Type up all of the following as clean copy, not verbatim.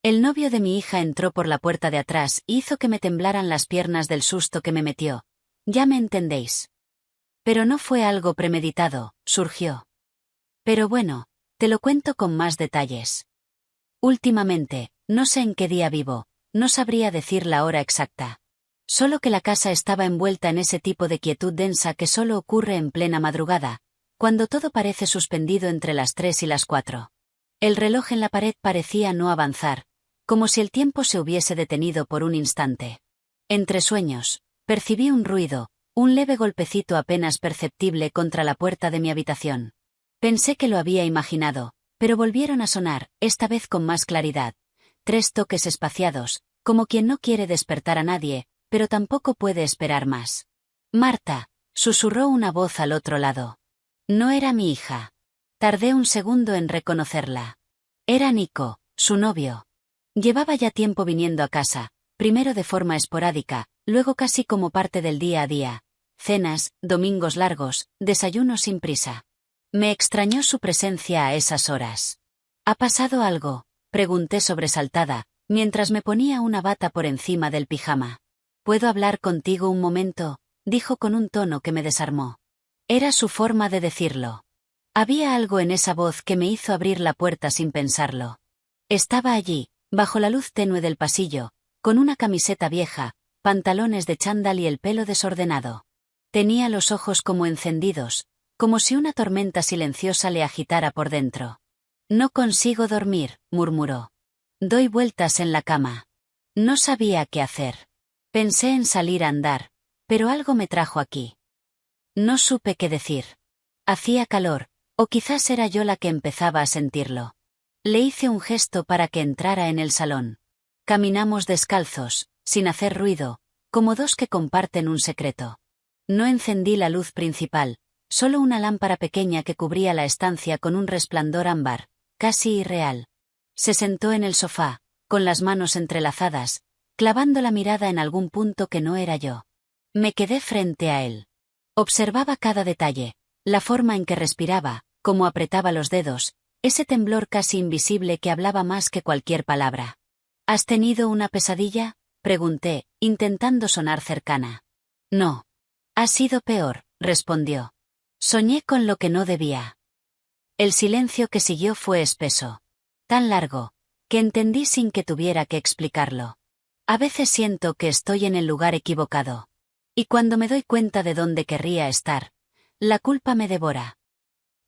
El novio de mi hija entró por la puerta de atrás y hizo que me temblaran las piernas del susto que me metió. Ya me entendéis. Pero no fue algo premeditado, surgió. Pero bueno, te lo cuento con más detalles. Últimamente, no sé en qué día vivo, no sabría decir la hora exacta. Solo que la casa estaba envuelta en ese tipo de quietud densa que solo ocurre en plena madrugada, cuando todo parece suspendido entre las 3 y las 4. El reloj en la pared parecía no avanzar, como si el tiempo se hubiese detenido por un instante. Entre sueños, percibí un ruido, un leve golpecito apenas perceptible contra la puerta de mi habitación. Pensé que lo había imaginado, pero volvieron a sonar, esta vez con más claridad. 3 toques espaciados, como quien no quiere despertar a nadie, pero tampoco puede esperar más. Marta, susurró una voz al otro lado. No era mi hija. Tardé un segundo en reconocerla. Era Nico, su novio. Llevaba ya tiempo viniendo a casa, primero de forma esporádica, luego casi como parte del día a día. Cenas, domingos largos, desayunos sin prisa. Me extrañó su presencia a esas horas. ¿Ha pasado algo?, pregunté sobresaltada, mientras me ponía una bata por encima del pijama. ¿Puedo hablar contigo un momento?, dijo con un tono que me desarmó. Era su forma de decirlo. Había algo en esa voz que me hizo abrir la puerta sin pensarlo. Estaba allí, bajo la luz tenue del pasillo, con una camiseta vieja, pantalones de chándal y el pelo desordenado. Tenía los ojos como encendidos, como si una tormenta silenciosa le agitara por dentro. No consigo dormir, murmuró. Doy vueltas en la cama. No sabía qué hacer. Pensé en salir a andar, pero algo me trajo aquí. No supe qué decir. Hacía calor, o quizás era yo la que empezaba a sentirlo. Le hice un gesto para que entrara en el salón. Caminamos descalzos, sin hacer ruido, como dos que comparten un secreto. No encendí la luz principal, solo una lámpara pequeña que cubría la estancia con un resplandor ámbar, casi irreal. Se sentó en el sofá, con las manos entrelazadas, clavando la mirada en algún punto que no era yo. Me quedé frente a él. Observaba cada detalle, la forma en que respiraba, cómo apretaba los dedos, ese temblor casi invisible que hablaba más que cualquier palabra. ¿Has tenido una pesadilla?, pregunté, intentando sonar cercana. No. Ha sido peor, respondió. Soñé con lo que no debía. El silencio que siguió fue espeso. Tan largo, que entendí sin que tuviera que explicarlo. A veces siento que estoy en el lugar equivocado. Y cuando me doy cuenta de dónde querría estar, la culpa me devora.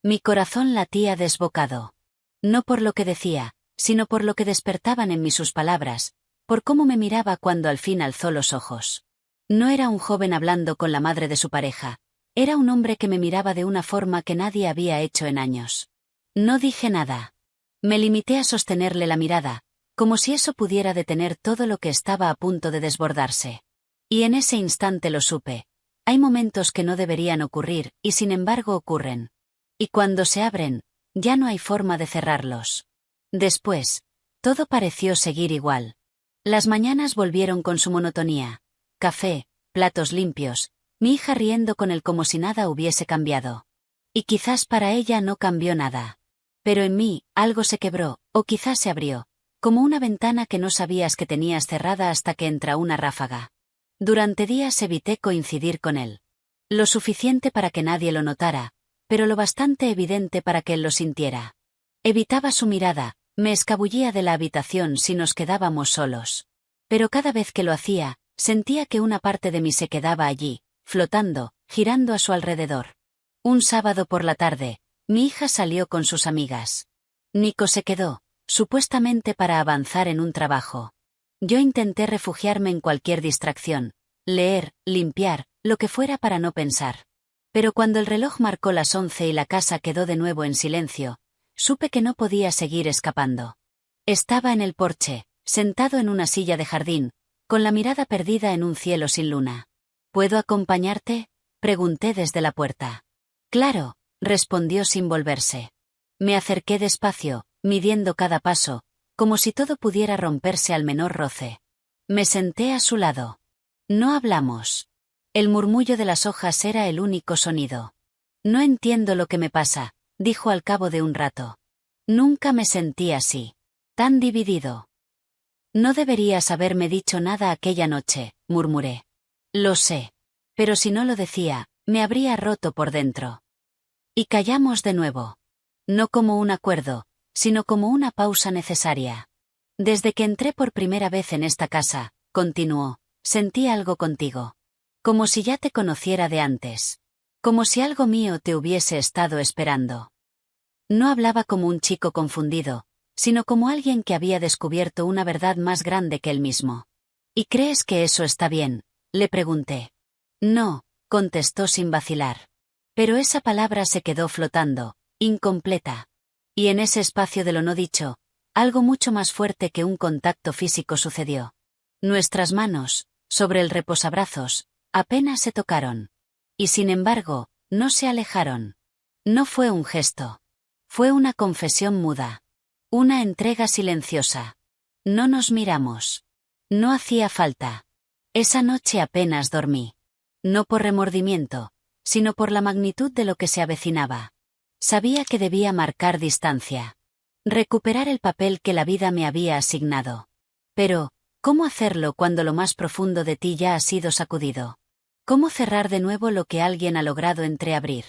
Mi corazón latía desbocado. No por lo que decía, sino por lo que despertaban en mí sus palabras, por cómo me miraba cuando al fin alzó los ojos. No era un joven hablando con la madre de su pareja, era un hombre que me miraba de una forma que nadie había hecho en años. No dije nada. Me limité a sostenerle la mirada, como si eso pudiera detener todo lo que estaba a punto de desbordarse. Y en ese instante lo supe. Hay momentos que no deberían ocurrir, y sin embargo ocurren. Y cuando se abren, ya no hay forma de cerrarlos. Después, todo pareció seguir igual. Las mañanas volvieron con su monotonía. Café, platos limpios, mi hija riendo con él como si nada hubiese cambiado. Y quizás para ella no cambió nada. Pero en mí, algo se quebró, o quizás se abrió, como una ventana que no sabías que tenías cerrada hasta que entra una ráfaga. Durante días evité coincidir con él. Lo suficiente para que nadie lo notara, pero lo bastante evidente para que él lo sintiera. Evitaba su mirada, me escabullía de la habitación si nos quedábamos solos. Pero cada vez que lo hacía, sentía que una parte de mí se quedaba allí, flotando, girando a su alrededor. Un sábado por la tarde, mi hija salió con sus amigas. Nico se quedó, supuestamente para avanzar en un trabajo. Yo intenté refugiarme en cualquier distracción, leer, limpiar, lo que fuera para no pensar. Pero cuando el reloj marcó las 11 y la casa quedó de nuevo en silencio, supe que no podía seguir escapando. Estaba en el porche, sentado en una silla de jardín, con la mirada perdida en un cielo sin luna. ¿Puedo acompañarte?, pregunté desde la puerta. Claro, respondió sin volverse. Me acerqué despacio, midiendo cada paso, como si todo pudiera romperse al menor roce. Me senté a su lado. No hablamos. El murmullo de las hojas era el único sonido. No entiendo lo que me pasa, dijo al cabo de un rato. Nunca me sentí así. Tan dividido. No deberías haberme dicho nada aquella noche, murmuré. Lo sé. Pero si no lo decía, me habría roto por dentro. Y callamos de nuevo. No como un acuerdo, sino como una pausa necesaria. Desde que entré por primera vez en esta casa, continuó, sentí algo contigo. Como si ya te conociera de antes. Como si algo mío te hubiese estado esperando. No hablaba como un chico confundido, sino como alguien que había descubierto una verdad más grande que él mismo. ¿Y crees que eso está bien?, le pregunté. No, contestó sin vacilar. Pero esa palabra se quedó flotando, incompleta. Y en ese espacio de lo no dicho, algo mucho más fuerte que un contacto físico sucedió. Nuestras manos, sobre el reposabrazos, apenas se tocaron. Y sin embargo, no se alejaron. No fue un gesto. Fue una confesión muda. Una entrega silenciosa. No nos miramos. No hacía falta. Esa noche apenas dormí. No por remordimiento, sino por la magnitud de lo que se avecinaba. Sabía que debía marcar distancia. Recuperar el papel que la vida me había asignado. Pero, ¿cómo hacerlo cuando lo más profundo de ti ya ha sido sacudido? ¿Cómo cerrar de nuevo lo que alguien ha logrado entreabrir?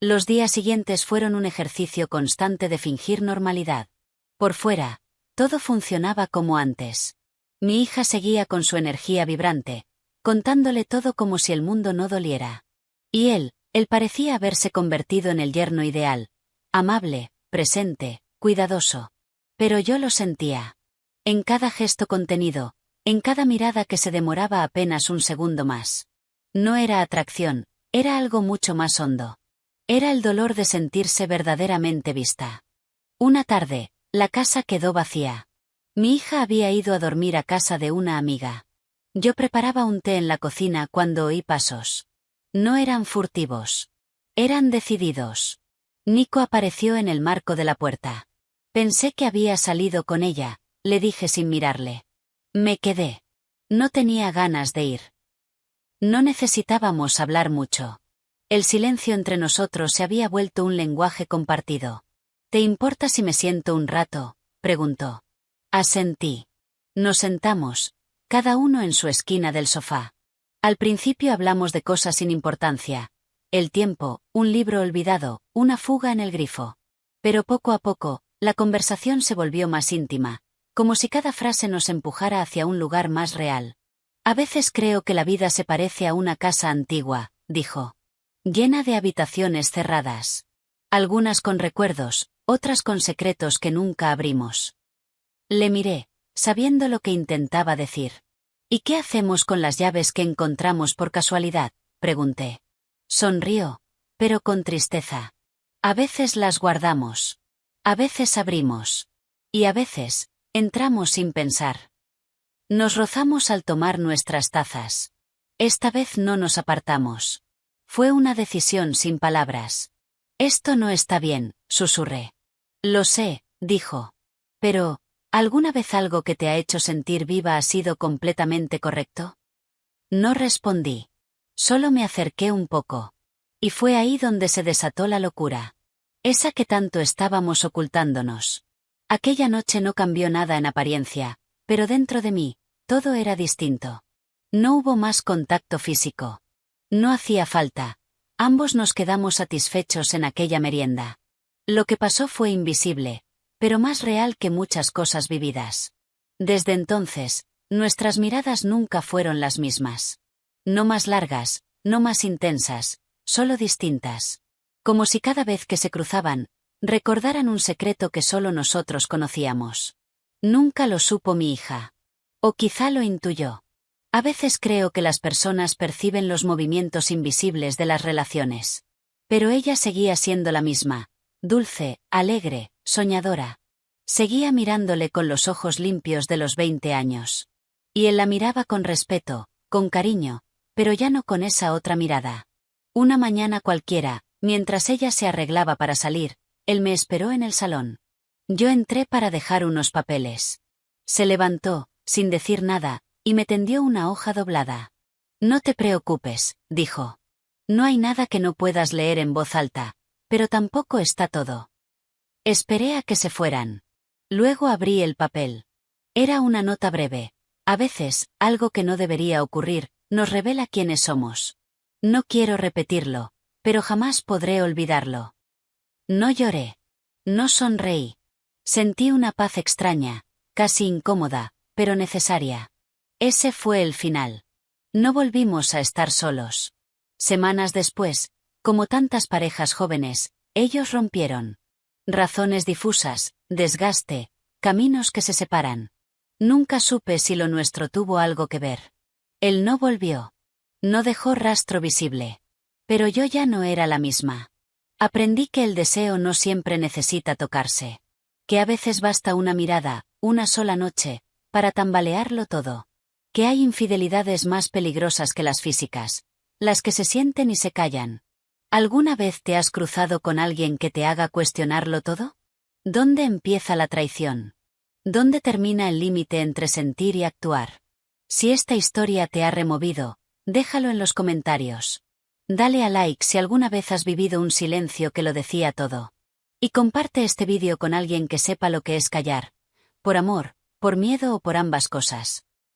Los días siguientes fueron un ejercicio constante de fingir normalidad. Por fuera, todo funcionaba como antes. Mi hija seguía con su energía vibrante, contándole todo como si el mundo no doliera. Y él parecía haberse convertido en el yerno ideal, amable, presente, cuidadoso. Pero yo lo sentía. En cada gesto contenido, en cada mirada que se demoraba apenas un segundo más. No era atracción, era algo mucho más hondo. Era el dolor de sentirse verdaderamente vista. Una tarde, la casa quedó vacía. Mi hija había ido a dormir a casa de una amiga. Yo preparaba un té en la cocina cuando oí pasos. No eran furtivos. Eran decididos. Nico apareció en el marco de la puerta. Pensé que había salido con ella, le dije sin mirarle. Me quedé. No tenía ganas de ir. No necesitábamos hablar mucho. El silencio entre nosotros se había vuelto un lenguaje compartido. ¿Te importa si me siento un rato?, preguntó. Asentí. Nos sentamos, cada uno en su esquina del sofá. Al principio hablamos de cosas sin importancia. El tiempo, un libro olvidado, una fuga en el grifo. Pero poco a poco, la conversación se volvió más íntima, como si cada frase nos empujara hacia un lugar más real. A veces creo que la vida se parece a una casa antigua, dijo. Llena de habitaciones cerradas. Algunas con recuerdos, otras con secretos que nunca abrimos. Le miré, sabiendo lo que intentaba decir. ¿Y qué hacemos con las llaves que encontramos por casualidad?, pregunté. Sonrió, pero con tristeza. A veces las guardamos. A veces abrimos. Y a veces, entramos sin pensar. Nos rozamos al tomar nuestras tazas. Esta vez no nos apartamos. Fue una decisión sin palabras. Esto no está bien, susurré. Lo sé, dijo. Pero, ¿alguna vez algo que te ha hecho sentir viva ha sido completamente correcto? No respondí. Solo me acerqué un poco. Y fue ahí donde se desató la locura. Esa que tanto estábamos ocultándonos. Aquella noche no cambió nada en apariencia, pero dentro de mí, todo era distinto. No hubo más contacto físico. No hacía falta. Ambos nos quedamos satisfechos en aquella merienda. Lo que pasó fue invisible, pero más real que muchas cosas vividas. Desde entonces, nuestras miradas nunca fueron las mismas. No más largas, no más intensas, solo distintas. Como si cada vez que se cruzaban, recordaran un secreto que solo nosotros conocíamos. Nunca lo supo mi hija. O quizá lo intuyó. A veces creo que las personas perciben los movimientos invisibles de las relaciones. Pero ella seguía siendo la misma, dulce, alegre, soñadora. Seguía mirándole con los ojos limpios de los 20 años. Y él la miraba con respeto, con cariño, pero ya no con esa otra mirada. Una mañana cualquiera, mientras ella se arreglaba para salir, él me esperó en el salón. Yo entré para dejar unos papeles. Se levantó, sin decir nada, y me tendió una hoja doblada. No te preocupes, dijo. No hay nada que no puedas leer en voz alta, pero tampoco está todo. Esperé a que se fueran. Luego abrí el papel. Era una nota breve. A veces, algo que no debería ocurrir, nos revela quiénes somos. No quiero repetirlo, pero jamás podré olvidarlo. No lloré. No sonreí. Sentí una paz extraña, casi incómoda, pero necesaria. Ese fue el final. No volvimos a estar solos. Semanas después, como tantas parejas jóvenes, ellos rompieron. Razones difusas, desgaste, caminos que se separan. Nunca supe si lo nuestro tuvo algo que ver. Él no volvió. No dejó rastro visible. Pero yo ya no era la misma. Aprendí que el deseo no siempre necesita tocarse. Que a veces basta una mirada, una sola noche, para tambalearlo todo. Que hay infidelidades más peligrosas que las físicas, las que se sienten y se callan. ¿Alguna vez te has cruzado con alguien que te haga cuestionarlo todo? ¿Dónde empieza la traición? ¿Dónde termina el límite entre sentir y actuar? Si esta historia te ha removido, déjalo en los comentarios. Dale a like si alguna vez has vivido un silencio que lo decía todo. Y comparte este vídeo con alguien que sepa lo que es callar. Por amor, por miedo o por ambas cosas.